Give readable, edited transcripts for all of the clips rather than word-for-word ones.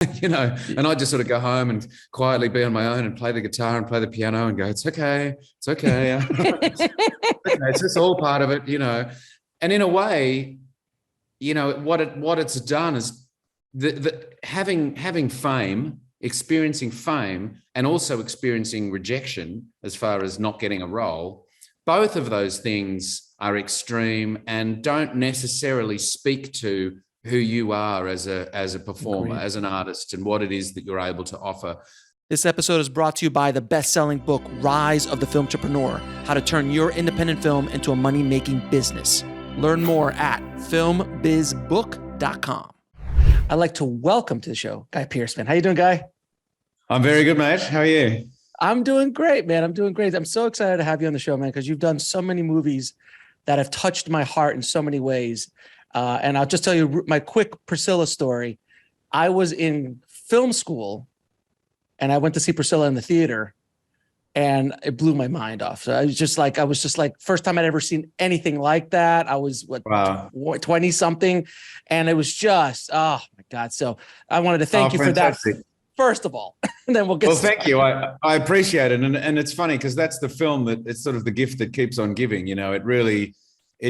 and I'd just sort of go home and quietly be on my own and play the guitar and play the piano and go, it's okay. It's okay. It's just all part of it. And in a way, what it's done is having fame, experiencing fame, and also experiencing rejection as far as not getting a role. Both of those things are extreme and don't necessarily speak to who you are as a performer, as an artist, and what it is that you're able to offer. This episode is brought to you by the best-selling book, Rise of the Film Entrepreneur: How to Turn Your Independent Film into a Money-Making Business. Learn more at filmbizbook.com. I'd like to welcome to the show, Guy Pearce, man. How you doing, Guy? I'm very good, mate. How are you? I'm doing great, man. I'm doing great. I'm so excited to have you on the show, man, because you've done so many movies that have touched my heart in so many ways. And I'll just tell you my quick Priscilla story. I was in film school and I went to see Priscilla in the theater and it blew my mind off. So I was just like, first time I'd ever seen anything like that. I was 20 something. And it was just, oh my God. So I wanted to thank you fantastic. For that. First of all, and then we'll get started. Thank you. I appreciate it. And it's funny because that's the film that it's sort of the gift that keeps on giving. It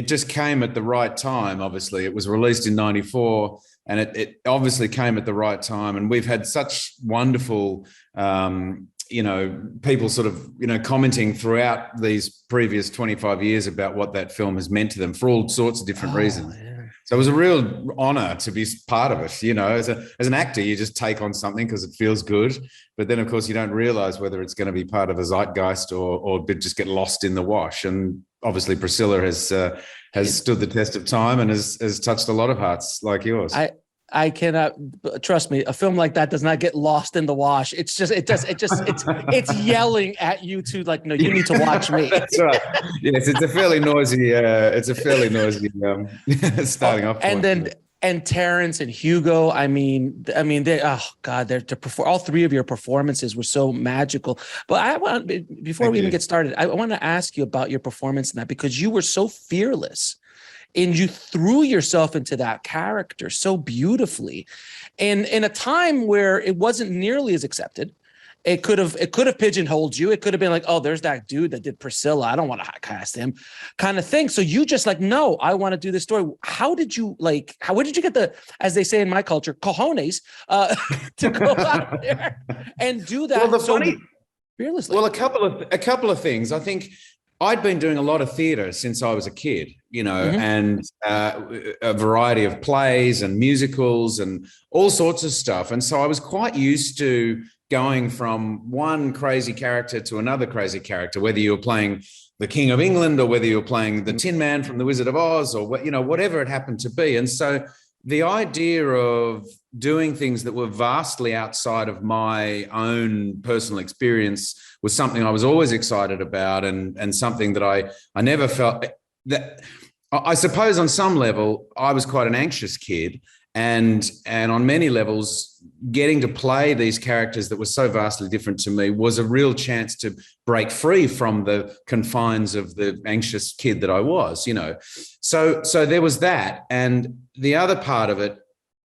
just came at the right time. Obviously, it was released in '94, and it obviously came at the right time. And we've had such wonderful, people sort of, commenting throughout these previous 25 years about what that film has meant to them for all sorts of different reasons. Yeah. So it was a real honor to be part of it. As an actor, you just take on something because it feels good. But then, of course, you don't realize whether it's going to be part of a zeitgeist or just get lost in the wash. And obviously, Priscilla has stood the test of time and has touched a lot of hearts like yours. I cannot, trust me, a film like that does not get lost in the wash. It's yelling at you to like, no, you need to watch me. That's right. Yes, it's a fairly noisy starting off point. And Terrence and Hugo, I mean, they, oh God, all three of your performances were so magical. But before we even get started, I want to ask you about your performance in that, because you were so fearless. And you threw yourself into that character so beautifully, and in a time where it wasn't nearly as accepted. It could have pigeonholed you. It could have been like, oh, there's that dude that did Priscilla. I don't want to cast him, kind of thing. So you just like, no, I want to do this story. Where did you get the, as they say in my culture, cojones to go out there and do that? Fearlessly. Well, a couple of things. I think I'd been doing a lot of theatre since I was a kid, and a variety of plays and musicals and all sorts of stuff. And so I was quite used to going from one crazy character to another crazy character, whether you were playing the King of England or whether you were playing the Tin Man from The Wizard of Oz or, whatever it happened to be. And so the idea of doing things that were vastly outside of my own personal experience was something I was always excited about, and something that I never felt that, I suppose on some level I was quite an anxious kid, and on many levels getting to play these characters that were so vastly different to me was a real chance to break free from the confines of the anxious kid that I was, So there was that. And the other part of it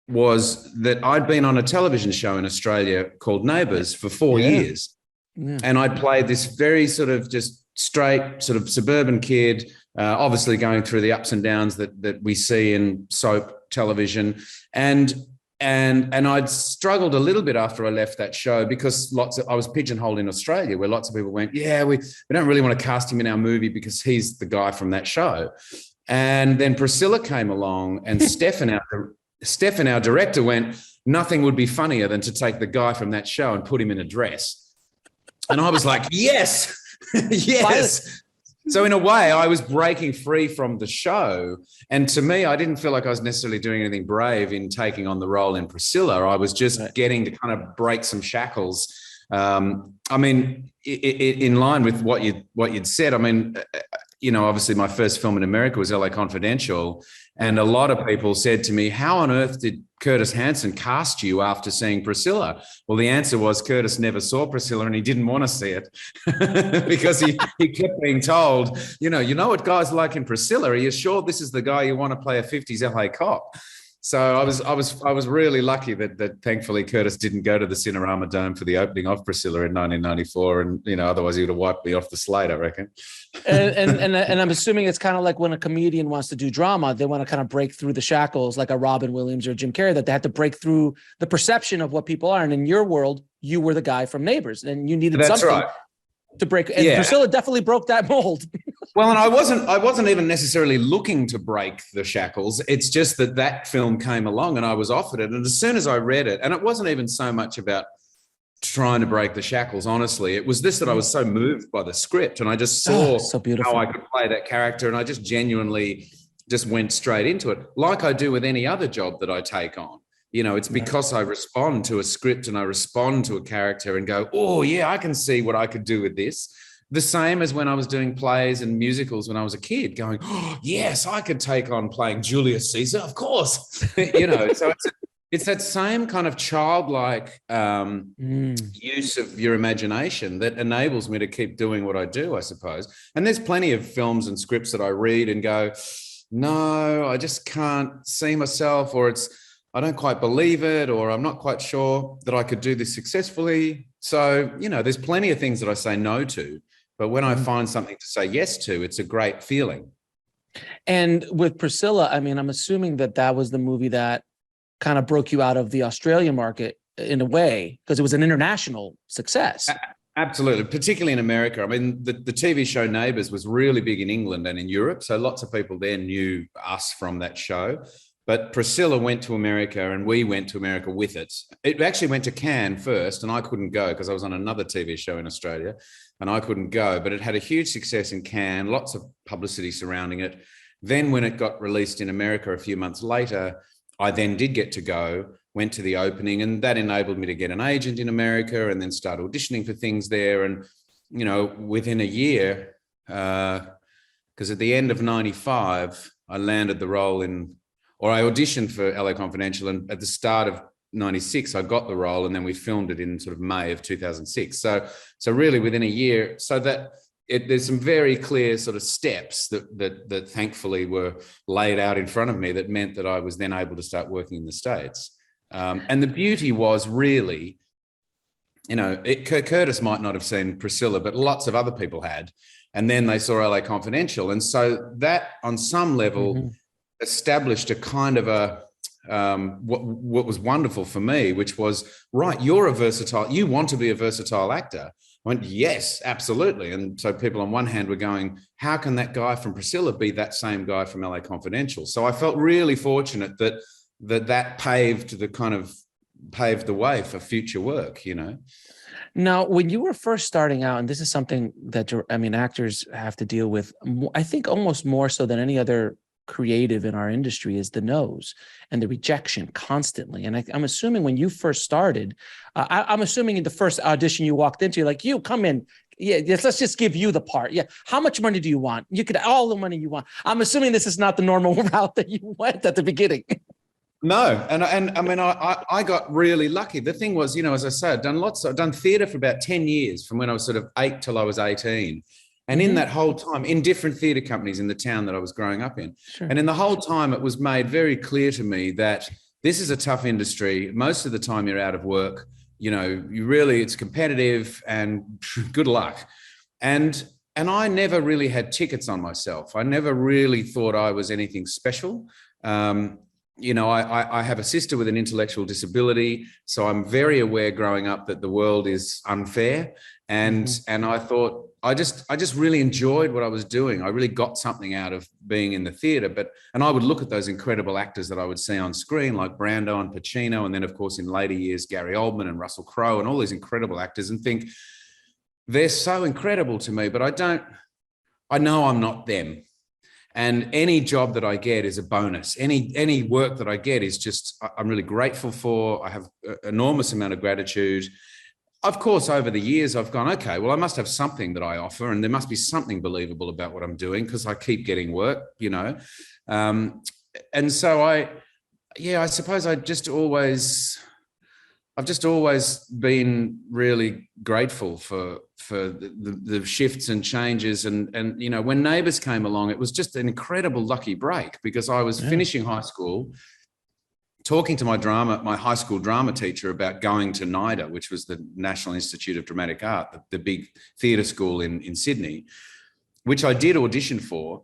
was that I'd been on a television show in Australia called Neighbours for 4 years. Yeah. And I'd played this very sort of just straight sort of suburban kid, obviously going through the ups and downs that we see in soap television. And I'd struggled a little bit after I left that show because I was pigeonholed in Australia, where lots of people went, yeah, we don't really want to cast him in our movie because he's the guy from that show. And then Priscilla came along, and Stefan, our director, went, nothing would be funnier than to take the guy from that show and put him in a dress. And I was like, yes, yes. So in a way, I was breaking free from the show. And to me, I didn't feel like I was necessarily doing anything brave in taking on the role in Priscilla. I was just getting to kind of break some shackles. In line with what you'd said, obviously my first film in America was LA Confidential. And a lot of people said to me, how on earth did Curtis Hanson cast you after seeing Priscilla? Well, the answer was Curtis never saw Priscilla and he didn't want to see it because he kept being told, you know what guys like in Priscilla? Are you sure this is the guy you want to play a 50s LA cop? So I was really lucky that thankfully Curtis didn't go to the Cinerama Dome for the opening of Priscilla in 1994, and otherwise he would have wiped me off the slate, I reckon. And I'm assuming it's kind of like when a comedian wants to do drama, they want to kind of break through the shackles, like a Robin Williams or Jim Carrey, that they had to break through the perception of what people are. And in your world, you were the guy from Neighbours, and you needed something right to break. And Priscilla definitely broke that mold. Well, and I wasn't even necessarily looking to break the shackles. It's just that film came along and I was offered it. And as soon as I read it, and it wasn't even so much about trying to break the shackles, honestly, it was this, that I was so moved by the script, and I just saw how I could play that character, and I just genuinely just went straight into it, like I do with any other job that I take on. It's because I respond to a script and I respond to a character and go, oh yeah, I can see what I could do with this. The same as when I was doing plays and musicals when I was a kid, going, oh yes, I could take on playing Julius Caesar, of course. So it's that same kind of childlike use of your imagination that enables me to keep doing what I do, I suppose. And there's plenty of films and scripts that I read and go, no, I just can't see myself, or I don't quite believe it, or I'm not quite sure that I could do this successfully. So, there's plenty of things that I say no to, but when I find something to say yes to, it's a great feeling. And with Priscilla, I mean, I'm assuming that was the movie that kind of broke you out of the Australian market in a way, because it was an international success. Absolutely, particularly in America. I mean, the TV show Neighbours was really big in England and in Europe, so lots of people there knew us from that show. But Priscilla went to America and we went to America with it. It actually went to Cannes first, and I couldn't go because I was on another TV show in Australia and I couldn't go, but it had a huge success in Cannes, lots of publicity surrounding it. Then when it got released in America a few months later, I then did get to go, went to the opening, and that enabled me to get an agent in America and then start auditioning for things there. And, within a year, because at the end of 95, I landed the role I auditioned for LA Confidential, and at the start of 96, I got the role, and then we filmed it in sort of May of 2006. So really within a year, so that there's some very clear sort of steps that thankfully were laid out in front of me that meant that I was then able to start working in the States. And the beauty was really, Curtis might not have seen Priscilla, but lots of other people had. And then they saw LA Confidential. And so that on some level established a kind of what was wonderful for me, which was, right, you want to be a versatile actor. I went, yes, absolutely. And so people on one hand were going, how can that guy from Priscilla be that same guy from LA Confidential? So I felt really fortunate that paved the way for future work, Now, when you were first starting out, and this is something that actors have to deal with, I think almost more so than any other creative in our industry, is the no's and the rejection constantly. And I'm assuming when you first started, I'm assuming in the first audition you walked into, you're like, you come in. Yeah, yes, let's just give you the part. Yeah. How much money do you want? You could all the money you want. I'm assuming this is not the normal route that you went at the beginning. No. And I mean, I got really lucky. The thing was, as I said, I've done theatre for about 10 years, from when I was sort of 8 till I was 18. And in that whole time, in different theatre companies in the town that I was growing up in. Sure. And in the whole time, it was made very clear to me that this is a tough industry. Most of the time you're out of work. It's competitive, and good luck. And I never really had tickets on myself. I never really thought I was anything special. I have a sister with an intellectual disability, so I'm very aware growing up that the world is unfair. And I thought, I just really enjoyed what I was doing. I really got something out of being in the theatre. And I would look at those incredible actors that I would see on screen, like Brando and Pacino, and then of course in later years, Gary Oldman and Russell Crowe and all these incredible actors, and think, they're so incredible to me, but I know I'm not them. And any job that I get is a bonus. Any work that I get is just, I'm really grateful for. I have an enormous amount of gratitude. Of course, over the years, I've gone, okay, well, I must have something that I offer, and there must be something believable about what I'm doing, because I keep getting work, And so I suppose I've just always been really grateful for the shifts and changes. And when Neighbours came along, it was just an incredible lucky break, because I was finishing high school. talking to my high school drama teacher about going to NIDA, which was the National Institute of Dramatic Art, the big theatre school in Sydney, which I did audition for.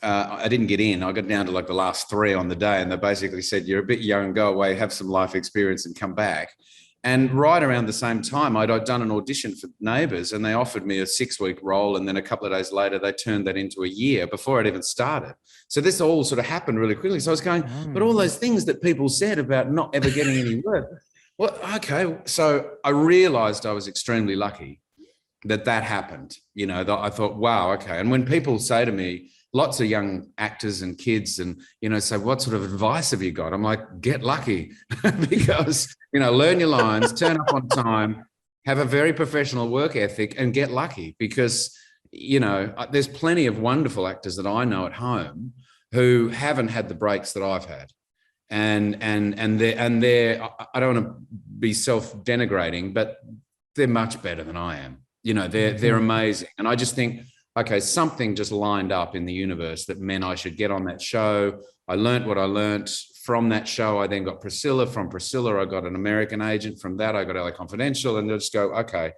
I didn't get in. I got down to like the last 3 on the day, and they basically said, "You're a bit young, go away, have some life experience and come back." And right around the same time, I'd done an audition for Neighbours, and they offered me a 6-week role. And then a couple of days later, they turned that into a year before I'd even started. So this all sort of happened really quickly. So I was going, but all those things that people said about not ever getting any work. Well, okay. So I realized I was extremely lucky that happened. You know, that I thought, wow, okay. And when people say to me, lots of young actors and kids, and, you know, say, what sort of advice have you got? I'm like, get lucky because, you know, learn your lines, turn up on time, have a very professional work ethic, and get lucky because, you know, there's plenty of wonderful actors that I know at home who haven't had the breaks that I've had. And they're I don't want to be self-denigrating, but they're much better than I am. You know, they're amazing. And I just think, okay, something just lined up in the universe that meant I should get on that show. I learned what I learned from that show. I then got Priscilla. From Priscilla, I got an American agent. From that, I got LA Confidential, and just go, okay,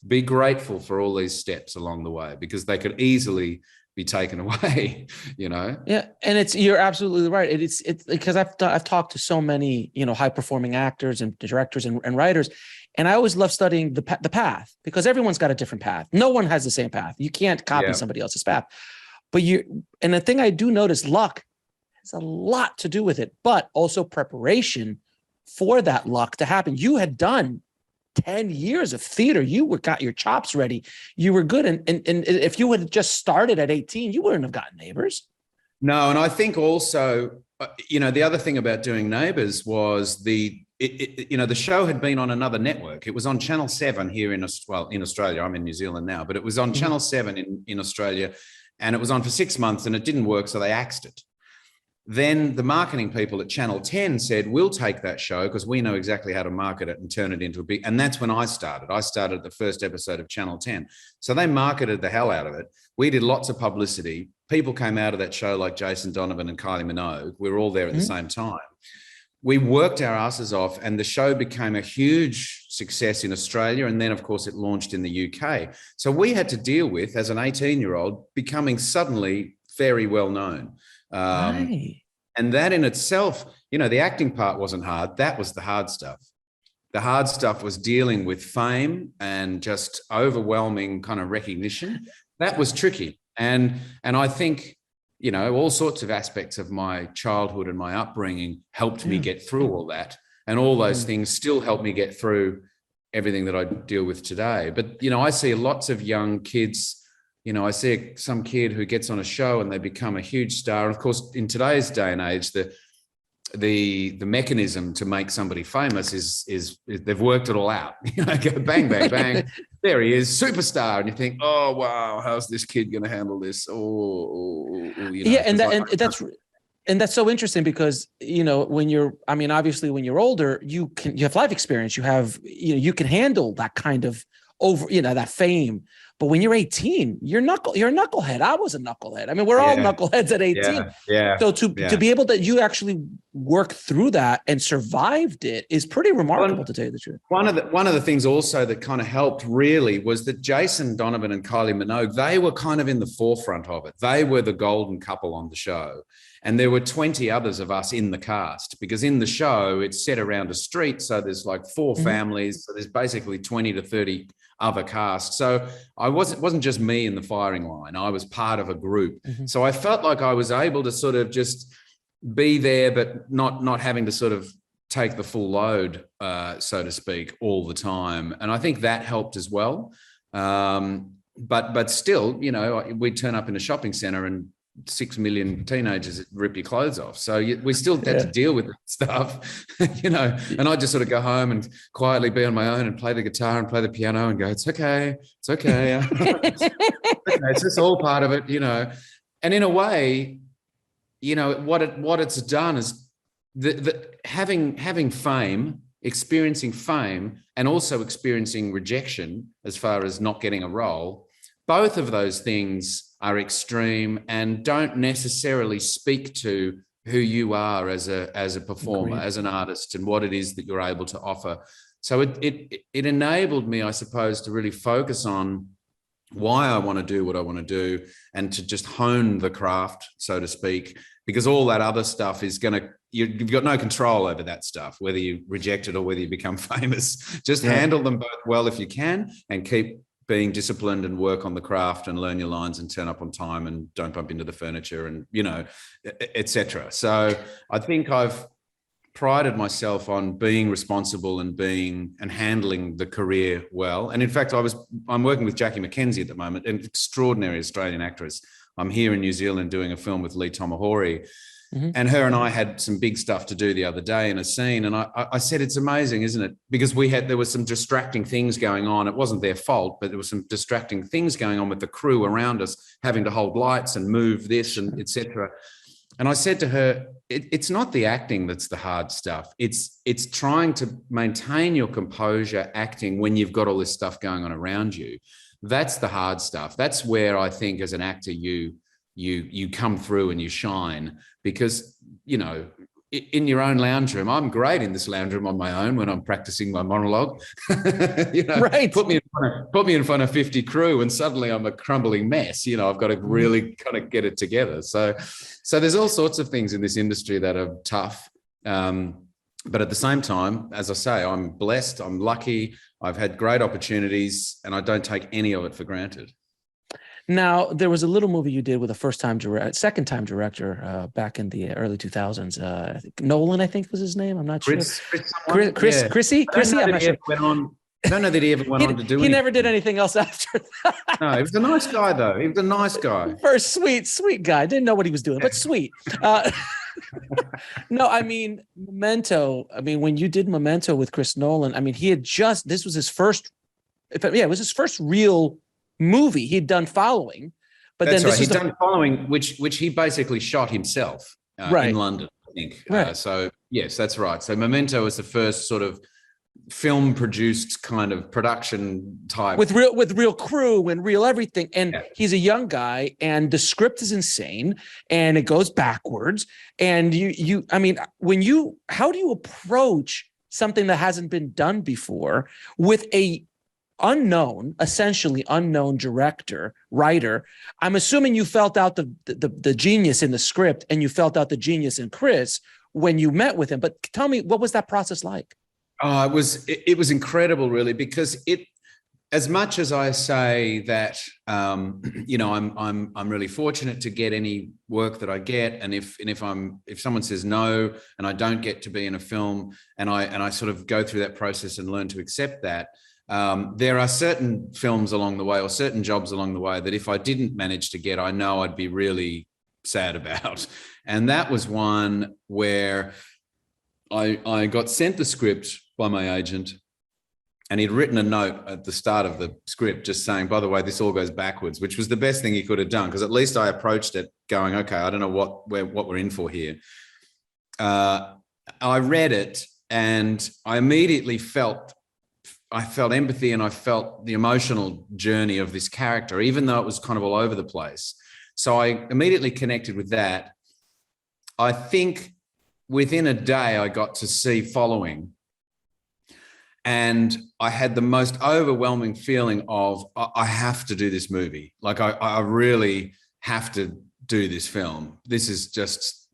be grateful for all these steps along the way because they could easily be taken away, you know? Yeah. And you're absolutely right. It's because I've talked to so many, you know, high performing actors and directors and writers. And I always love studying the path because everyone's got a different path. No one has the same path. You can't copy somebody else's path. But and the thing I do notice, luck has a lot to do with it, but also preparation for that luck to happen. You had done 10 years of theater. You got your chops ready. You were good. And if you had just started at 18, you wouldn't have gotten Neighbours. No. And I think also, you know, the other thing about doing Neighbours was you know, the show had been on another network. It was on Channel 7 here in Australia. I'm in New Zealand now, but it was on Channel 7 in Australia, and it was on for 6 months and it didn't work. So they axed it. Then the marketing people at Channel 10 said, we'll take that show because we know exactly how to market it and turn it into a big, and that's when I started. I started the first episode of Channel 10. So they marketed the hell out of it. We did lots of publicity. People came out of that show like Jason Donovan and Kylie Minogue. We were all there at the same time. We worked our asses off, and the show became a huge success in Australia. And then, of course, it launched in the UK. So we had to deal with, as an 18-year-old, becoming suddenly very well known. And that in itself, you know, the acting part wasn't hard. That was the hard stuff. The hard stuff was dealing with fame and just overwhelming kind of recognition. That was tricky. And I think, you know, all sorts of aspects of my childhood and my upbringing helped me get through all that. And all those things still help me get through everything that I deal with today. But, you know, I see lots of young kids. You know, I see some kid who gets on a show and they become a huge star. And of course, in today's day and age, the mechanism to make somebody famous is they've worked it all out. You know, go bang, bang, bang. There he is, superstar. And you think, oh, wow, how's this kid going to handle this? You know, yeah. And that's so interesting because, you know, obviously when you're older, you have life experience, you can handle that kind of that fame. But when you're 18, you're a knucklehead. I was a knucklehead. I mean, we're all knuckleheads at 18. Yeah. So to be able you actually work through that and survived it is pretty remarkable, to tell you the truth. One of the things also that kind of helped really was that Jason Donovan and Kylie Minogue, they were kind of in the forefront of it. They were the golden couple on the show. And there were 20 others of us in the cast, because in the show, it's set around a street. So there's like 4 families. So there's basically 20 to 30 other cast. So it wasn't just me in the firing line. I was part of a group. So I felt like I was able to sort of just be there, but not having to sort of take the full load, so to speak, all the time. And I think that helped as well. But still, you know, we'd turn up in a shopping center and 6 million teenagers rip your clothes off. So we still had to deal with that stuff, you know, and I just sort of go home and quietly be on my own and play the guitar and play the piano and go, it's okay. It's okay. It's just all part of it, you know. And in a way, you know, what it's done is having fame, experiencing fame, and also experiencing rejection as far as not getting a role. Both of those things are extreme and don't necessarily speak to who you are as a performer, Agreed. as an artist, and what it is that you're able to offer. So it enabled me, I suppose, to really focus on why I want to do what I want to do, and to just hone the craft, so to speak, because all that other stuff is you've got no control over that stuff, whether you reject it or whether you become famous. Just handle them both well if you can, and keep being disciplined and work on the craft and learn your lines and turn up on time and don't bump into the furniture and, etc. So I think I've prided myself on being responsible and handling the career well. And in fact, I'm working with Jackie McKenzie at the moment, an extraordinary Australian actress. I'm here in New Zealand doing a film with Lee Tomahori, and her and I had some big stuff to do the other day in a scene. And I said, it's amazing, isn't it? Because there was some distracting things going on. It wasn't their fault, but there was some distracting things going on with the crew around us, having to hold lights and move this and etc. And I said to her, it's not the acting that's the hard stuff. It's trying to maintain your composure acting when you've got all this stuff going on around you. That's the hard stuff. That's where I think as an actor, you come through and you shine, because, in your own lounge room, I'm great in this lounge room on my own when I'm practicing my monologue. Right. Put me in front of 50 crew and suddenly I'm a crumbling mess. I've got to really kind of get it together. So there's all sorts of things in this industry that are tough. But at the same time, as I say, I'm blessed, I'm lucky, I've had great opportunities, and I don't take any of it for granted. Now, there was a little movie you did with a second-time director back in the early 2000s. I think Nolan, I think was his name. I'm not sure. Chrissy. I'm not sure. I don't know that he ever went on to do anything. He never did anything else after that. No, he was a nice guy, though. He was a nice guy. First, sweet guy. Didn't know what he was doing, but sweet. No, I mean, Memento. I mean, when you did Memento with Chris Nolan, I mean, this was his first, it was his first real movie. He'd done Following, but That's then right. He'd done Following, which he basically shot himself in London, I think. Right. So yes, that's right. So Memento was the first sort of film produced kind of production type with real crew and real everything. And he's a young guy, and the script is insane, and it goes backwards. And how do you approach something that hasn't been done before with a essentially unknown director, writer? I'm assuming you felt out the genius in the script, and you felt out the genius in Chris when you met with him. But tell me, what was that process like? Oh, it was incredible, really, because as much as I say that, I'm really fortunate to get any work that I get, and if someone says no and I don't get to be in a film, and I sort of go through that process and learn to accept that, there are certain films along the way or certain jobs along the way that if I didn't manage to get, I know I'd be really sad about, and that was one where I got sent the script by my agent, and he'd written a note at the start of the script just saying, by the way, this all goes backwards, which was the best thing he could have done, because at least I approached it going, okay, I don't know what we're in for here. I read it, and I immediately felt empathy, and I felt the emotional journey of this character, even though it was kind of all over the place. So I immediately connected with that. I think within a day, I got to see Following, and I had the most overwhelming feeling of, I have to do this movie. Like, I really have to do this film. This is just,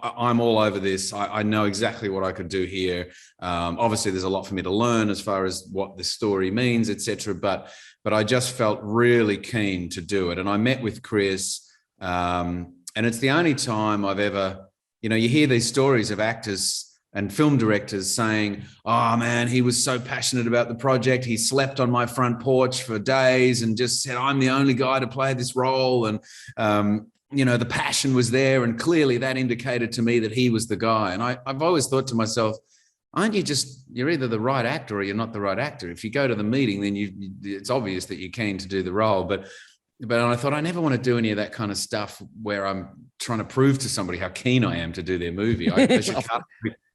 I'm all over this. I know exactly what I could do here. Obviously, there's a lot for me to learn as far as what this story means, etc. But I just felt really keen to do it. And I met with Chris, and it's the only time I've ever, you hear these stories of actors and film directors saying, oh man, he was so passionate about the project. He slept on my front porch for days and just said, I'm the only guy to play this role. And, the passion was there. And clearly that indicated to me that he was the guy. And I've always thought to myself, you're either the right actor or you're not the right actor. If you go to the meeting, then it's obvious that you're keen to do the role. But I thought, I never want to do any of that kind of stuff where I'm trying to prove to somebody how keen I am to do their movie. They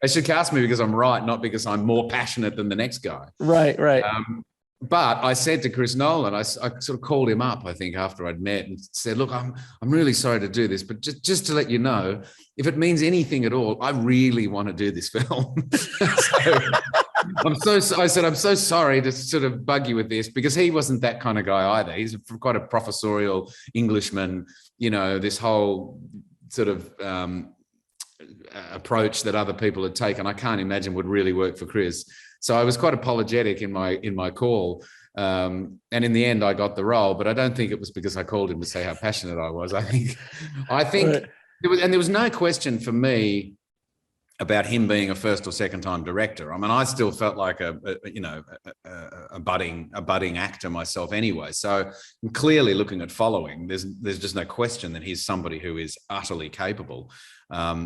should cast me because I'm right, not because I'm more passionate than the next guy. Right. But I said to Chris Nolan, I sort of called him up, I think, after I'd met and said, look, I'm really sorry to do this, but just to let you know, if it means anything at all, I really want to do this film. I said, I'm so sorry to sort of bug you with this, because he wasn't that kind of guy either. He's quite a professorial Englishman, you know, this whole sort of approach that other people had taken, I can't imagine would really work for Chris. So I was quite apologetic in my call. And in the end, I got the role, but I don't think it was because I called him to say how passionate I was. I think right. There was no question for me about him being a first or second time director. I mean, I still felt like a budding actor myself anyway. So I'm clearly looking at following. There's just no question that he's somebody who is utterly capable,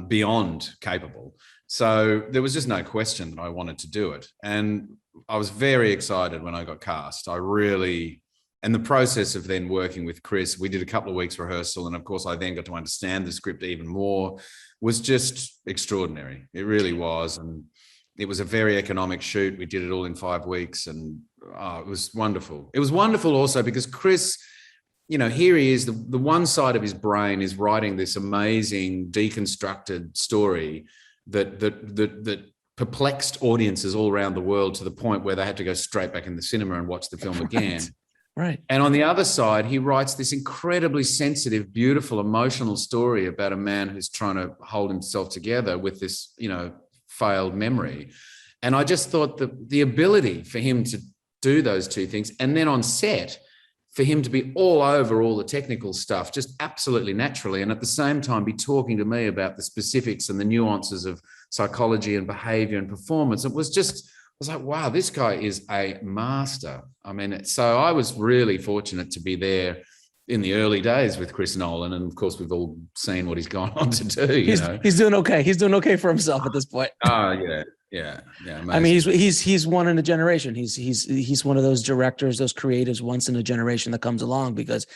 beyond capable. So there was just no question that I wanted to do it. And I was very excited when I got cast. And the process of then working with Chris, we did a couple of weeks rehearsal. And of course, I then got to understand the script even more, was just extraordinary. It really was. And it was a very economic shoot. We did it all in 5 weeks, and it was wonderful. It was wonderful also because Chris, you know, here he is, the one side of his brain is writing this amazing deconstructed story that perplexed audiences all around the world to the point where they had to go straight back in the cinema and watch the film again. Right. And on the other side, he writes this incredibly sensitive, beautiful, emotional story about a man who's trying to hold himself together with this, you know, failed memory. And I just thought that the ability for him to do those two things, and then on set, for him to be all over all the technical stuff, just absolutely naturally, and at the same time be talking to me about the specifics and the nuances of psychology and behavior and performance. I was like, wow, this guy is a master. I mean, so I was really fortunate to be there in the early days with Chris Nolan. And of course, we've all seen what he's gone on to do. He's doing okay. He's doing okay for himself at this point. Oh, yeah. Yeah. Amazing. I mean, he's one in a generation. He's one of those directors, those creatives once in a generation that comes along, because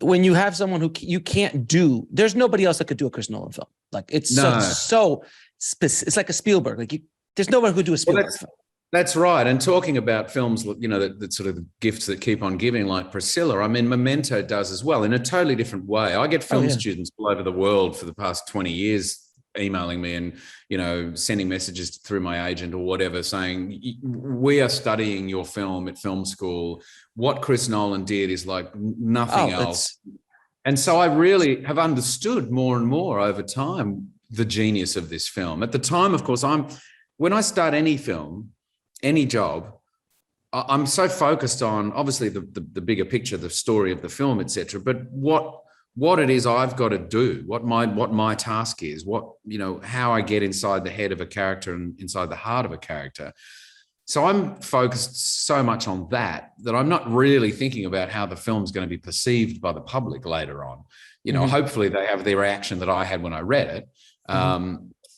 when you have someone who you can't do, there's nobody else that could do a Chris Nolan film. Like it's so it's like a Spielberg. Like there's nobody who could do a Spielberg film. That's right. And talking about films, you know, that sort of the gifts that keep on giving, like Priscilla, I mean, Memento does as well in a totally different way. I get film students all over the world for the past 20 years emailing me and, you know, sending messages through my agent or whatever saying, we are studying your film at film school. What Chris Nolan did is like nothing else. And so I really have understood more and more over time the genius of this film. At the time, of course, when I start any film, any job, I'm so focused on obviously the bigger picture, the story of the film, etc. But what it is I've got to do, what my task is, how I get inside the head of a character and inside the heart of a character. So I'm focused so much on that I'm not really thinking about how the film's going to be perceived by the public later on. You know, hopefully they have the reaction that I had when I read it.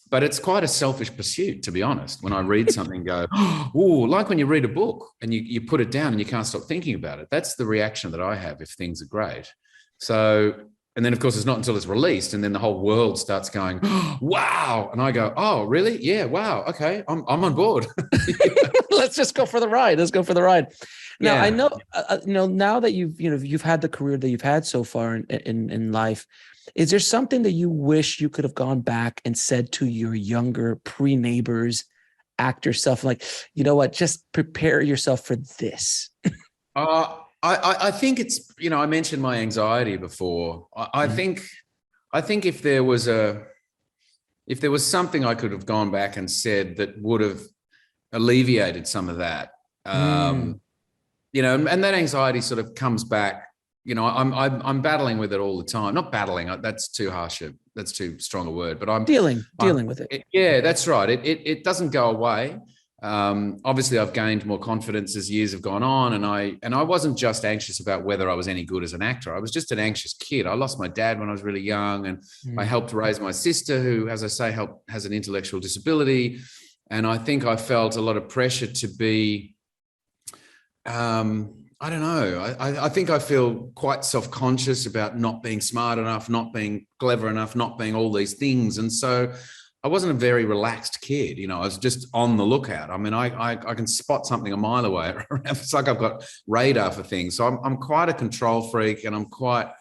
But it's quite a selfish pursuit, to be honest. When I read something and go, oh, like when you read a book and you put it down and you can't stop thinking about it. That's the reaction that I have if things are great. So, and then of course, it's not until it's released and then the whole world starts going, oh, wow. And I go, oh, really? Yeah, wow. Okay, I'm on board. Let's just go for the ride. Let's go for the ride. Now, I know, now that you've had the career that you've had so far in life, is there something that you wish you could have gone back and said to your younger pre-Neighbours actor self, like, you know what, just prepare yourself for this? I think it's, I mentioned my anxiety before. I think if there was something I could have gone back and said that would have alleviated some of that, and that anxiety sort of comes back. I'm battling with it all the time. Not battling, that's too harsh. That's too strong a word, but I'm dealing with it. Yeah, that's right. It doesn't go away. Obviously I've gained more confidence as years have gone on. And I wasn't just anxious about whether I was any good as an actor. I was just an anxious kid. I lost my dad when I was really young, and I helped raise my sister who, as I say, has an intellectual disability. And I think I felt a lot of pressure to be, I don't know. I think I feel quite self-conscious about not being smart enough, not being clever enough, not being all these things. And so I wasn't a very relaxed kid. You know, I was just on the lookout. I mean, I can spot something a mile away. It's like I've got radar for things. So I'm quite a control freak, and I'm quite,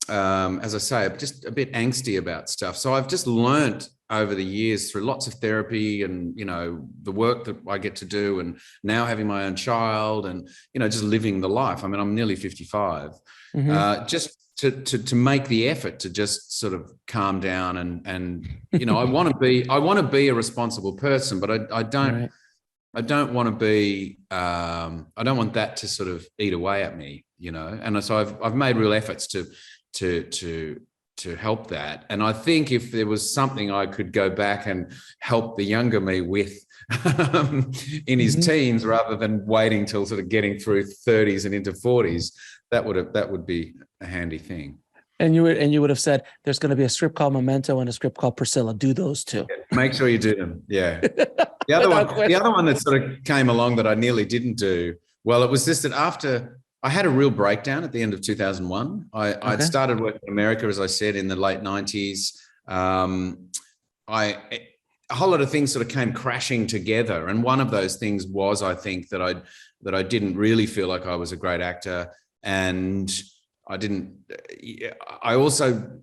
as I say, just a bit angsty about stuff. So I've just learnt over the years through lots of therapy and, you know, the work that I get to do, and now having my own child, and, you know, just living the life. I mean, I'm nearly 55. Just to make the effort to just sort of calm down and you know, I want to be a responsible person, but I don't Right. I don't want to be I don't want that to sort of eat away at me, you know. And so I've made real efforts to help that. And I think if there was something I could go back and help the younger me with in his teens, rather than waiting till sort of getting through 30s and into 40s, that would be a handy thing. And you would have said, there's going to be a script called Memento and a script called Priscilla. Do those two. Yeah, make sure you do them. Yeah. The other one that sort of came along that I nearly didn't do, well, it was just that after I had a real breakdown at the end of 2001. I'd started working in America, as I said, in the late 90s. A whole lot of things sort of came crashing together. And one of those things was, I think, that I didn't really feel like I was a great actor. And I also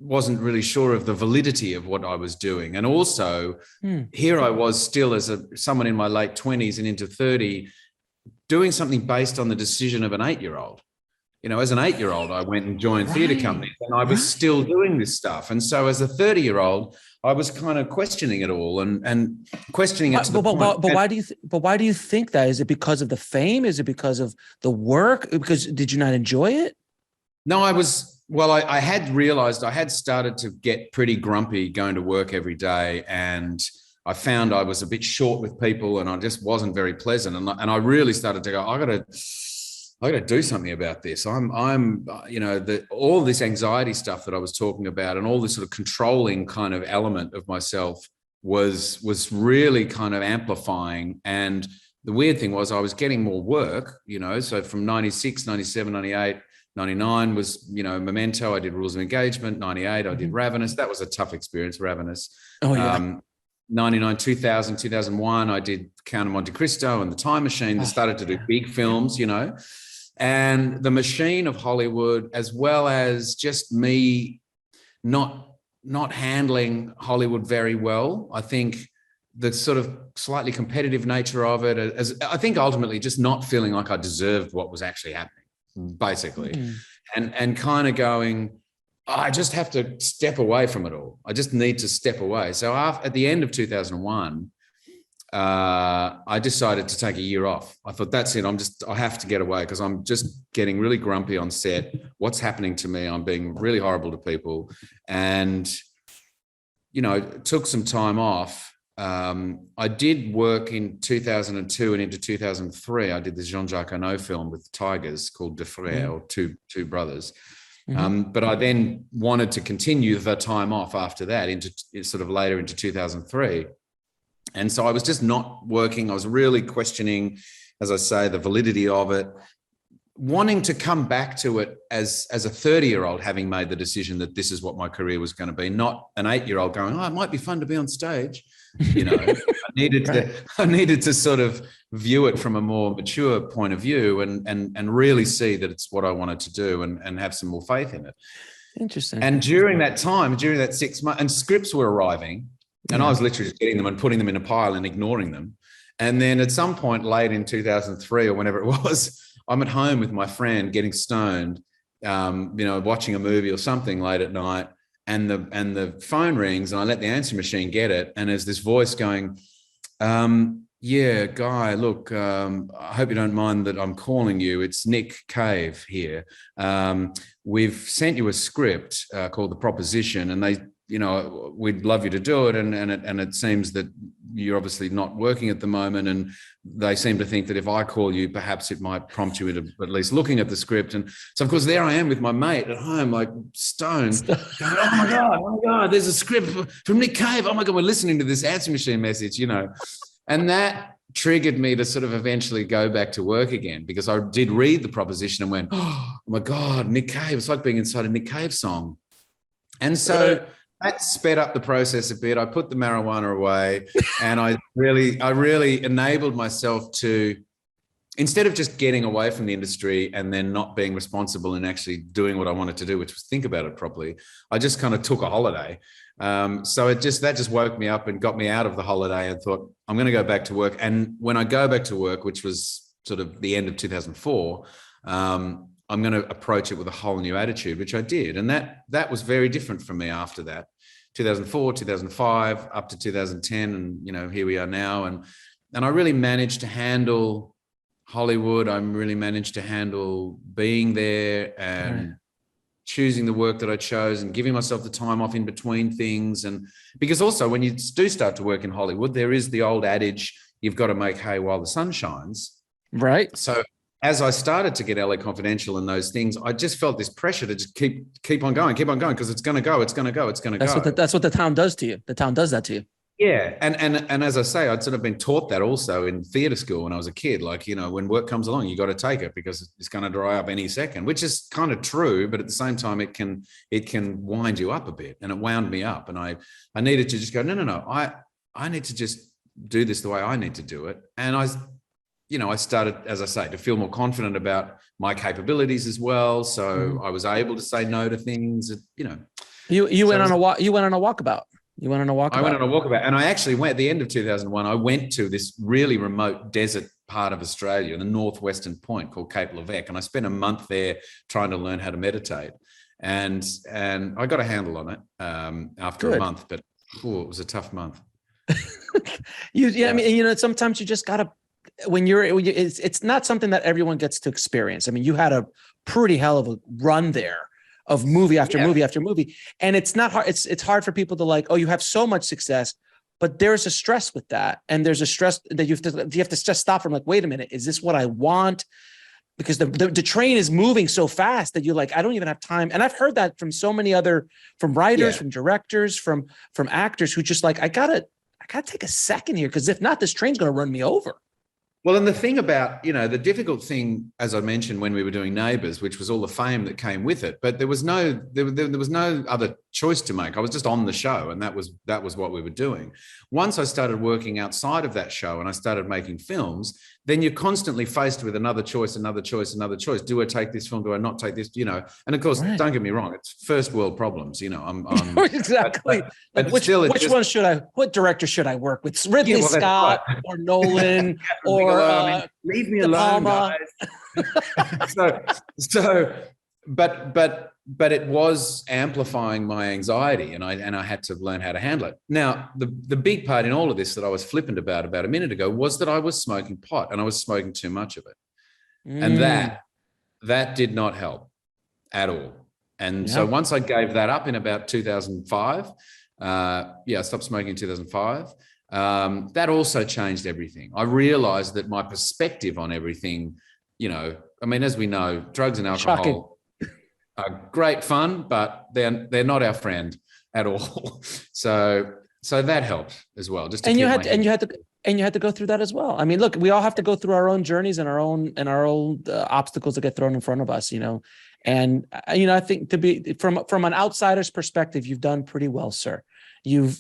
wasn't really sure of the validity of what I was doing. And also here I was still as someone in my late 20s and into 30, doing something based on the decision of an 8-year-old. You know, as an 8-year-old, I went and joined theatre companies, and I was still doing this stuff. And so as a 30-year-old, I was kind of questioning it all and questioning it to the point. But why do you think that? Is it because of the fame? Is it because of the work? Because did you not enjoy it? No, I had realized I had started to get pretty grumpy going to work every day, and I found I was a bit short with people, and I just wasn't very pleasant. And I really started to go, I got to do something about this. I'm you know, all this anxiety stuff that I was talking about, and all this sort of controlling kind of element of myself was really kind of amplifying. And the weird thing was I was getting more work, you know, so from 96, 97, 98, 99 was, you know, Memento. I did Rules of Engagement. 98, I did Ravenous. That was a tough experience, Ravenous. Oh, yeah. 99, 2000, 2001, I did Count of Monte Cristo and The Time Machine. They started to do big films, you know, and the machine of Hollywood, as well as just me not handling Hollywood very well. I think the sort of slightly competitive nature of it, as I think ultimately just not feeling like I deserved what was actually happening, basically, and kind of going, I just have to step away from it all. I just need to step away. So at the end of 2001, I decided to take a year off. I thought, that's it. I have to get away, because I'm just getting really grumpy on set. What's happening to me? I'm being really horrible to people. And, you know, took some time off. I did work in 2002 and into 2003. I did this Jean-Jacques Annaud film with tigers called De Frères, or two brothers. But I then wanted to continue the time off after that into sort of later into 2003. And so I was just not working. I was really questioning, as I say, the validity of it, wanting to come back to it as a 30-year-old, having made the decision that this is what my career was going to be, not an 8-year-old going, oh, it might be fun to be on stage. You know, I needed to sort of view it from a more mature point of view and really see that it's what I wanted to do and have some more faith in it. Interesting. And during that 6 months, and scripts were arriving, and I was literally just getting them and putting them in a pile and ignoring them. And then at some point late in 2003 or whenever it was, I'm at home with my friend getting stoned, you know, watching a movie or something late at night. And the phone rings, and I let the answer machine get it. And there's this voice going, yeah, Guy, look, I hope you don't mind that I'm calling you. It's Nick Cave here. We've sent you a script called The Proposition, and they, you know, we'd love you to do it. And it seems that you're obviously not working at the moment. And they seem to think that if I call you, perhaps it might prompt you into at least looking at the script. And so, of course, there I am with my mate at home, like stoned, going, oh my God, there's a script from Nick Cave. Oh my God, we're listening to this answer machine message, you know. And that triggered me to sort of eventually go back to work again, because I did read The Proposition and went, oh my God, Nick Cave. It's like being inside a Nick Cave song. And so that sped up the process a bit. I put the marijuana away, and I really enabled myself to, instead of just getting away from the industry and then not being responsible and actually doing what I wanted to do, which was think about it properly, I just kind of took a holiday. So that just woke me up and got me out of the holiday and thought, I'm going to go back to work. And when I go back to work, which was sort of the end of 2004, I'm going to approach it with a whole new attitude, which I did. And that was very different from me after that. 2004, 2005, up to 2010. And, here we are now. And I really managed to handle Hollywood. I really managed to handle being there and choosing the work that I chose and giving myself the time off in between things. And because also when you do start to work in Hollywood, there is the old adage, you've got to make hay while the sun shines. Right. So as I started to get LA Confidential and those things, I just felt this pressure to just keep on going, because it's going to go. That's what the town does to you. The town does that to you. Yeah. And as I say, I'd sort of been taught that also in theatre school when I was a kid, like, when work comes along, you got to take it because it's going to dry up any second, which is kind of true. But at the same time, it can wind you up a bit, and it wound me up. And I needed to just go, no, I need to just do this the way I need to do it. And I started, as I say, to feel more confident about my capabilities as well. So I was able to say no to things, You went on a walk. You went on a walkabout. I went on a walkabout, and I actually went at the end of 2001. I went to this really remote desert part of Australia, the northwestern point called Cape Levesque, and I spent a month there trying to learn how to meditate. And I got a handle on it after a month, but it was a tough month. I mean, sometimes you just gotta. It's not something that everyone gets to experience. I mean, you had a pretty hell of a run there of movie after movie after movie. And it's not hard. It's hard for people to like, oh, you have so much success, but there's a stress with that. And there's a stress that you have to just stop from like, wait a minute, is this what I want? Because the train is moving so fast that you're like, I don't even have time. And I've heard that from so many from writers, from directors, from actors who just like, I gotta take a second here. Cause if not, this train's going to run me over. Well, and the thing about, the difficult thing, as I mentioned, when we were doing Neighbours, which was all the fame that came with it, but there was no other choice to make. I was just on the show, and that was what we were doing. Once I started working outside of that show and I started making films, then you're constantly faced with another choice. Do I take this film? Do I not take this? And of course, Don't get me wrong, it's first world problems. I'm exactly. What director should I work with? Ridley Scott or Nolan or leave me alone, guys. But it was amplifying my anxiety, and I had to learn how to handle it. Now, the big part in all of this that I was flippant about a minute ago was that I was smoking pot, and I was smoking too much of it. And that did not help at all. And so once I gave that up in about 2005, I stopped smoking in 2005. That also changed everything. I realized that my perspective on everything, as we know, drugs and alcohol are great fun, but they're not our friend at all. So that helped as well. You had to go through that as well. I mean, look, we all have to go through our own journeys and our own obstacles that get thrown in front of us, And I think to be from an outsider's perspective, you've done pretty well, sir. You've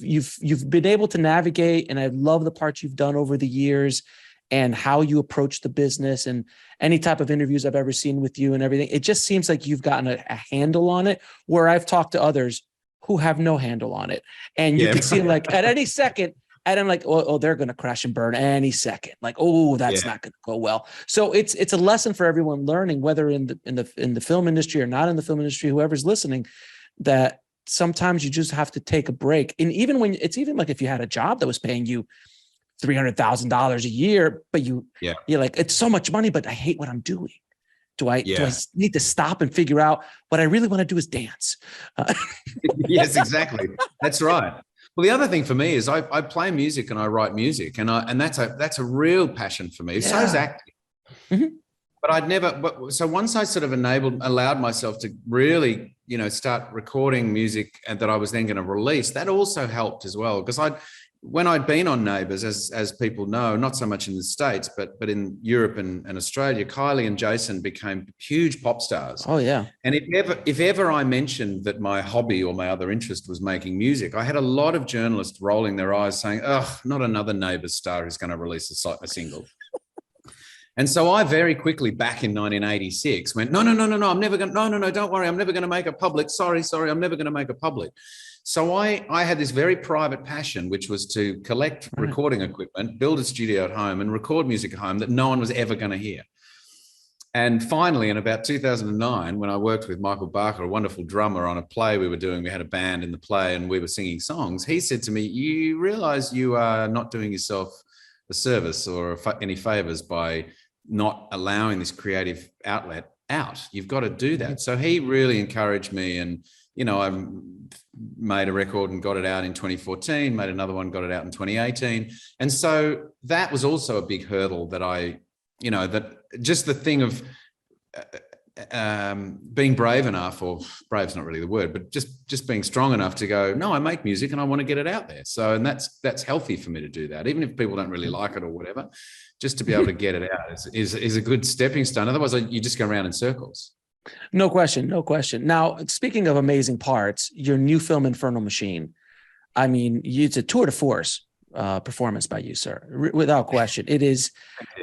been able to navigate, and I love the parts you've done over the years and how you approach the business and any type of interviews I've ever seen with you and everything. It just seems like you've gotten a handle on it, where I've talked to others who have no handle on it. And you can see like at any second, and I'm like, oh, they're going to crash and burn any second. Like, oh, that's not going to go well. So it's a lesson for everyone learning, whether in the film industry or not in the film industry, whoever's listening, that sometimes you just have to take a break. And even even like if you had a job that was paying you $300,000 a year, but you're like, it's so much money, but I hate what I'm doing. Do I need to stop and figure out what I really want to do is dance? Yes, exactly. That's right. Well, the other thing for me is I play music and I write music, and that's a real passion for me. Yeah. So is acting. Mm-hmm. But so once I sort of allowed myself to really, start recording music and that I was then going to release, that also helped as well. Because when I'd been on Neighbours, as people know, not so much in the States, but in Europe and Australia, Kylie and Jason became huge pop stars. Oh yeah. And if ever I mentioned that my hobby or my other interest was making music, I had a lot of journalists rolling their eyes saying, "Oh, not another Neighbours star who's going to release a single." And so I very quickly, back in 1986, went, no, I'm never going to, no, don't worry, I'm never going to make it public. Sorry, I'm never going to make it public. So I had this very private passion, which was to collect recording equipment, build a studio at home and record music at home that no one was ever going to hear. And finally, in about 2009, when I worked with Michael Barker, a wonderful drummer, on a play we were doing, we had a band in the play and we were singing songs, he said to me, "You realize you are not doing yourself a service or any favors by not allowing this creative outlet out. You've got to do that." So he really encouraged me, and I made a record and got it out in 2014, made another one, got it out in 2018. And so that was also a big hurdle that that just the thing of being brave enough, or brave's not really the word, but just being strong enough to go, no, I make music and I want to get it out there. So, and that's healthy for me to do that, even if people don't really like it or whatever. Just to be able to get it out is a good stepping stone. Otherwise, you just go around in circles. No question. Now, speaking of amazing parts, your new film, Infernal Machine, I mean, it's a tour de force performance by you, sir, without question. It is.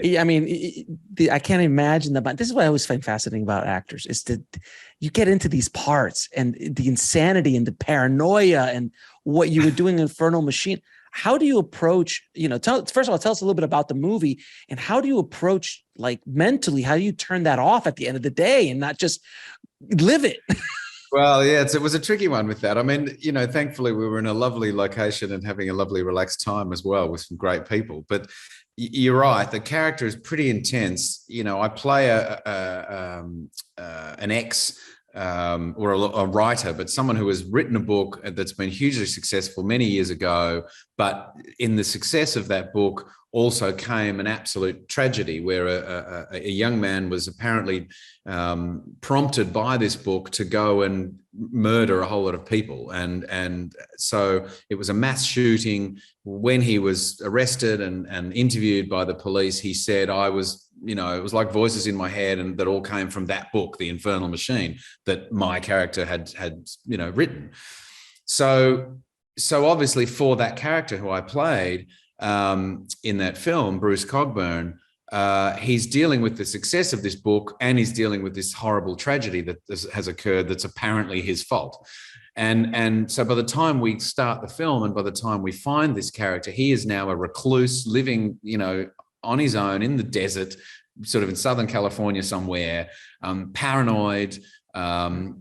I mean, I can't imagine that. This is what I always find fascinating about actors, is that you get into these parts and the insanity and the paranoia and what you were doing in Infernal Machine. How do you approach, first of all, tell us a little bit about the movie, and how do you approach, like, mentally, how do you turn that off at the end of the day and not just live it? Well, yeah, it was a tricky one with that. I mean, thankfully we were in a lovely location and having a lovely relaxed time as well with some great people. But you're right, the character is pretty intense. I play an ex or a writer, but someone who has written a book that's been hugely successful many years ago. But in the success of that book also came an absolute tragedy where a young man was apparently prompted by this book to go and murder a whole lot of people. And so it was a mass shooting. When he was arrested and interviewed by the police, he said, it was like voices in my head, and that all came from that book, The Infernal Machine, that my character had written. So obviously for that character who I played in that film, Bruce Cogburn, he's dealing with the success of this book, and he's dealing with this horrible tragedy that has occurred that's apparently his fault. And so by the time we start the film and by the time we find this character, he is now a recluse living, on his own in the desert, sort of in Southern California somewhere, paranoid,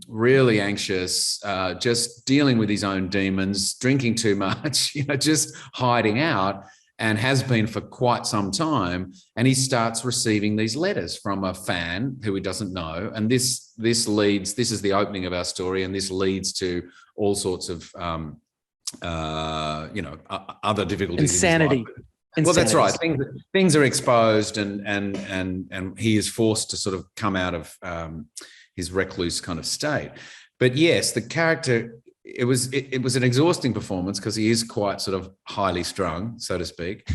really anxious, just dealing with his own demons, drinking too much, just hiding out, and has been for quite some time. And he starts receiving these letters from a fan who he doesn't know. And this is the opening of our story, and this leads to all sorts of, other difficulties. Insanity. Well, that's right. Things are exposed, and he is forced to sort of come out of his recluse kind of state. But yes, the character, it was an exhausting performance because he is quite sort of highly strung, so to speak.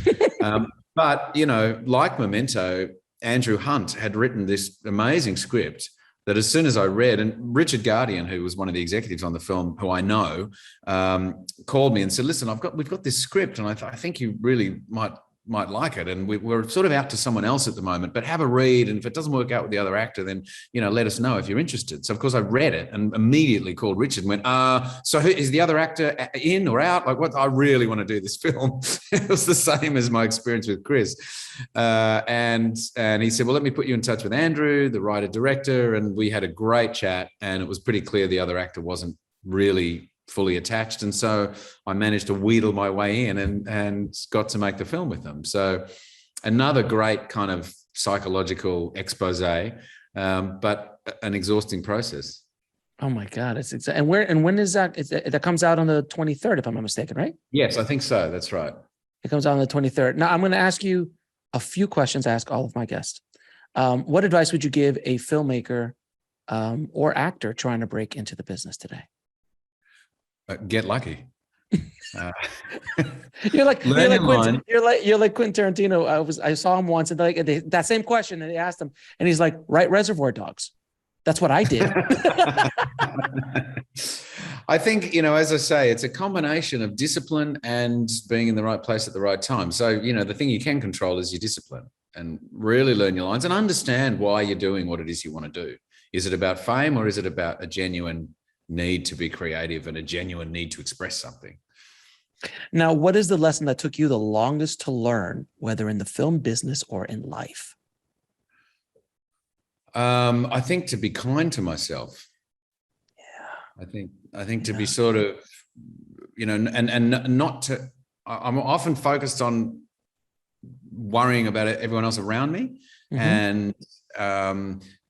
But like Memento, Andrew Hunt had written this amazing script that as soon as I read, and Richard Guardian, who was one of the executives on the film, who I know, called me and said, "Listen, we've got this script, and I think you really might like it, and we're sort of out to someone else at the moment, but have a read, and if it doesn't work out with the other actor, then let us know if you're interested." So of course I read it and immediately called Richard and went, so is the other actor in or out? Like, what? I really want to do this film. It was the same as my experience with Chris, and he said, "Well, let me put you in touch with Andrew, the writer director," and we had a great chat, and it was pretty clear the other actor wasn't really fully attached. And so I managed to wheedle my way in and got to make the film with them. So another great kind of psychological expose, but an exhausting process. Oh my God. And when is that? That comes out on the 23rd, if I'm not mistaken, right? Yes, I think so. That's right. It comes out on the 23rd. Now I'm going to ask you a few questions I ask all of my guests. What advice would you give a filmmaker or actor trying to break into the business today? Get lucky. Uh, You're like learn your line. You're like Quentin Tarantino. I saw him once, and that same question, and they asked him, and he's like, "Write Reservoir Dogs." That's what I did. I think, as I say, it's a combination of discipline and being in the right place at the right time. So, the thing you can control is your discipline, and really learn your lines and understand why you're doing what it is you want to do. Is it about fame, or is it about a genuine need to be creative and a genuine need to express something? Now, what is the lesson that took you the longest to learn, whether in the film business or in life? I think to be kind to myself. Yeah. I think to be sort of, and not to, I'm often focused on worrying about everyone else around me, and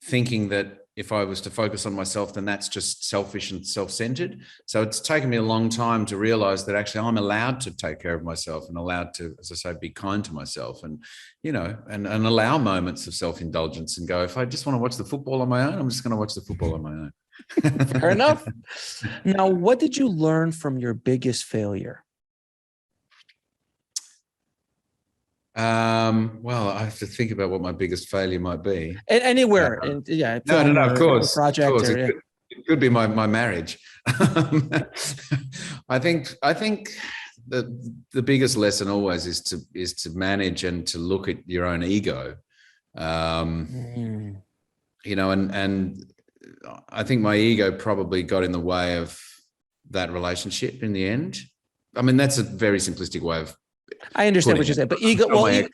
thinking that if I was to focus on myself, then that's just selfish and self-centered. So it's taken me a long time to realize that actually I'm allowed to take care of myself, and allowed to, as I say, be kind to myself, and, and allow moments of self-indulgence, and go, if I just want to watch the football on my own, I'm just going to watch the football on my own. Fair enough. Now, what did you learn from your biggest failure? Well, I have to think about what my biggest failure might be. Anywhere. No, of course. Project. Of course. It could be my marriage. I think the biggest lesson always is to manage and to look at your own ego. And I think my ego probably got in the way of that relationship in the end. I mean, that's a very simplistic way of, I understand what you're saying, but ego. Well,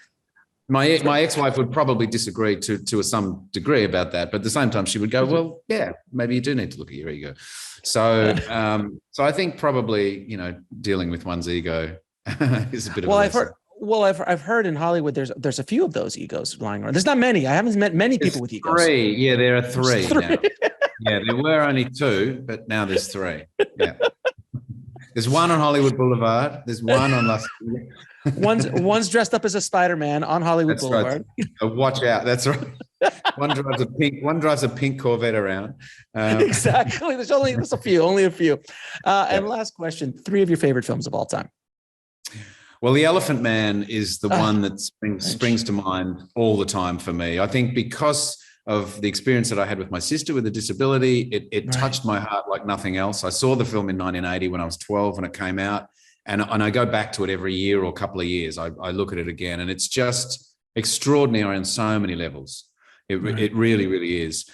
my ex-wife would probably disagree to some degree about that, but at the same time, she would go, "Well, yeah, maybe you do need to look at your ego." So, so I think probably dealing with one's ego is a bit of a lesson. I've heard in Hollywood there's a few of those egos lying around. There's not many. I haven't met many people with egos. Three, yeah, there are three now. Yeah, there were only two, but now there's three. Yeah. There's one on Hollywood Boulevard. There's one on Las Vegas. One's dressed up as a Spider-Man on Hollywood Boulevard. Right. Watch out. That's right. One drives a pink Corvette around. Exactly. There's only a few. And last question: 3 of your favorite films of all time. Well, The Elephant Man is the one that springs to mind all the time for me. I think because of the experience that I had with my sister with a disability, it touched my heart like nothing else. I saw the film in 1980 when I was 12 when it came out, and I go back to it every year or a couple of years. I look at it again, and it's just extraordinary on so many levels. It really, really is.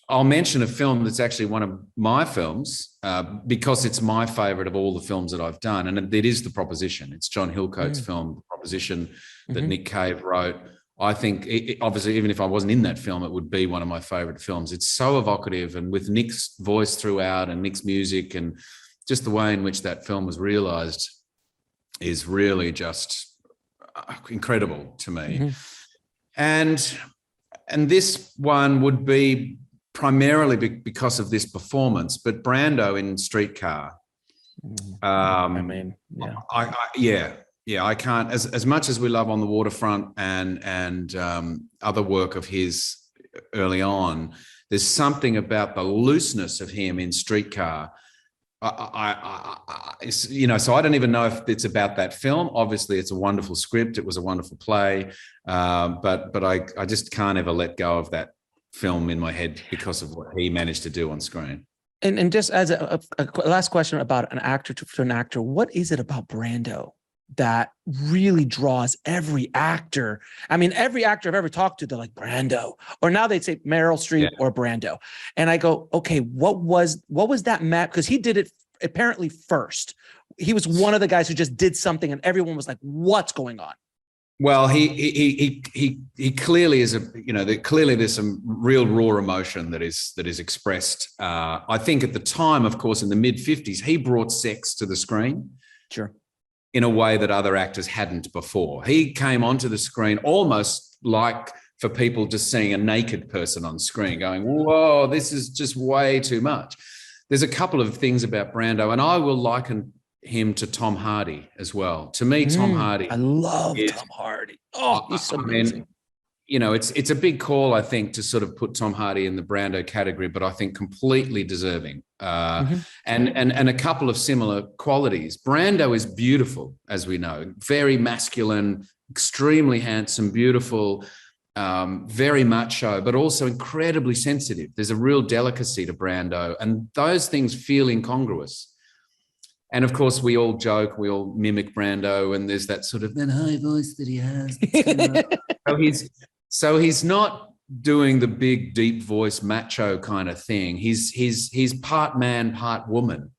I'll mention a film that's actually one of my films because it's my favorite of all the films that I've done, and it is The Proposition. It's John Hillcoat's film, The Proposition, that Nick Cave wrote. I think, obviously, even if I wasn't in that film, it would be one of my favorite films. It's so evocative, and with Nick's voice throughout and Nick's music, and just the way in which that film was realized is really just incredible to me. And this one would be primarily because of this performance, but Brando in Streetcar. I can't, as much as we love On the Waterfront and other work of his early on, there's something about the looseness of him in Streetcar. So I don't even know if it's about that film. Obviously, it's a wonderful script. It was a wonderful play, but I just can't ever let go of that film in my head because of what he managed to do on screen. And just as a last question about an actor to an actor, what is it about Brando that really draws every actor? I mean, every actor I've ever talked to, they're like Brando, or now they'd say Meryl Streep or Brando. And I go, okay, what was that map? Because he did it apparently first. He was one of the guys who just did something and everyone was like, what's going on? Well, he clearly is clearly there's some real raw emotion that is expressed. I think at the time, of course, in the mid-50s, he brought sex to the screen. Sure. In a way that other actors hadn't before. He came onto the screen almost like for people just seeing a naked person on screen going, whoa, this is just way too much. There's a couple of things about Brando, and I will liken him to Tom Hardy as well. To me, Tom Hardy. I love Tom Hardy. Oh, he's so amazing. it's a big call, I think, to sort of put Tom Hardy in the Brando category, but I think completely deserving. And a couple of similar qualities. Brando is beautiful, as we know, very masculine, extremely handsome, beautiful, very macho, but also incredibly sensitive. There's a real delicacy to Brando, and those things feel incongruous. And of course, we all joke, we all mimic Brando, and there's that sort of that high voice that he has. So he's not doing the big, deep voice, macho kind of thing. He's part man, part woman.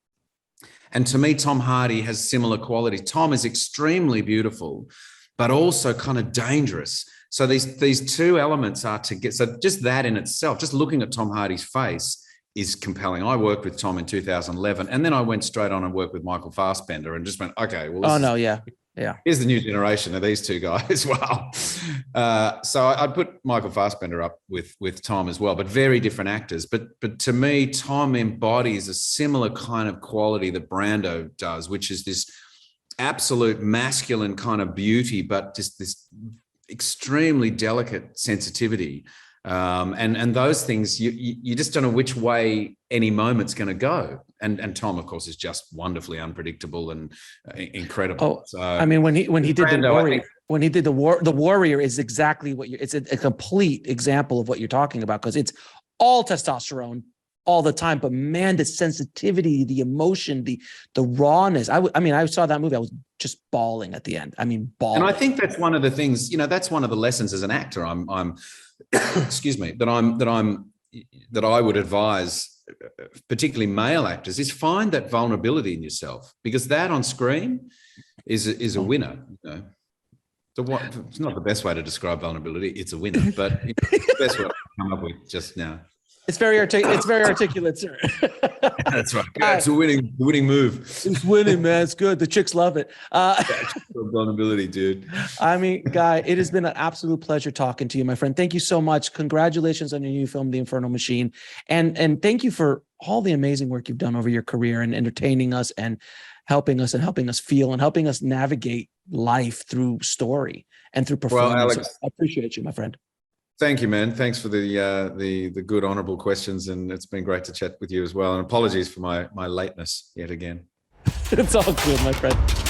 And to me, Tom Hardy has similar qualities. Tom is extremely beautiful, but also kind of dangerous. So these two elements are to get. So just that in itself, just looking at Tom Hardy's face, is compelling. I worked with Tom in 2011, and then I went straight on and worked with Michael Fassbender and just went, okay, well, here's the new generation of these two guys. Wow. So I'd put Michael Fassbender up with Tom as well, but very different actors. But to me, Tom embodies a similar kind of quality that Brando does, which is this absolute masculine kind of beauty, but just this extremely delicate sensitivity. And those things, you just don't know which way any moment's going to go. And Tom, of course, is just wonderfully unpredictable and incredible. Oh, so, I mean, when he did Brando, the Warrior, when he did the Warrior is exactly what it's a complete example of what you're talking about, because it's all testosterone all the time. But man, the sensitivity, the emotion, the rawness. I saw that movie. I was just bawling at the end. I mean, bawling. And I think that's one of the things. That's one of the lessons as an actor. I'm excuse me, that I would advise, particularly male actors, is find that vulnerability in yourself, because that on screen is a winner. It's not the best way to describe vulnerability. It's a winner, but it's the best way to come up with just now. It's very articulate, sir. That's right. It's a winning move. It's winning, man. It's good. The chicks love it. Vulnerability, dude. I mean, Guy, it has been an absolute pleasure talking to you, my friend. Thank you so much. Congratulations on your new film, The Infernal Machine. And thank you for all the amazing work you've done over your career and entertaining us and helping us feel and helping us navigate life through story and through performance. Well, Alex, I appreciate you, my friend. Thank you, man. Thanks for the good, honourable questions, and it's been great to chat with you as well. And apologies for my lateness yet again. It's all good, my friend.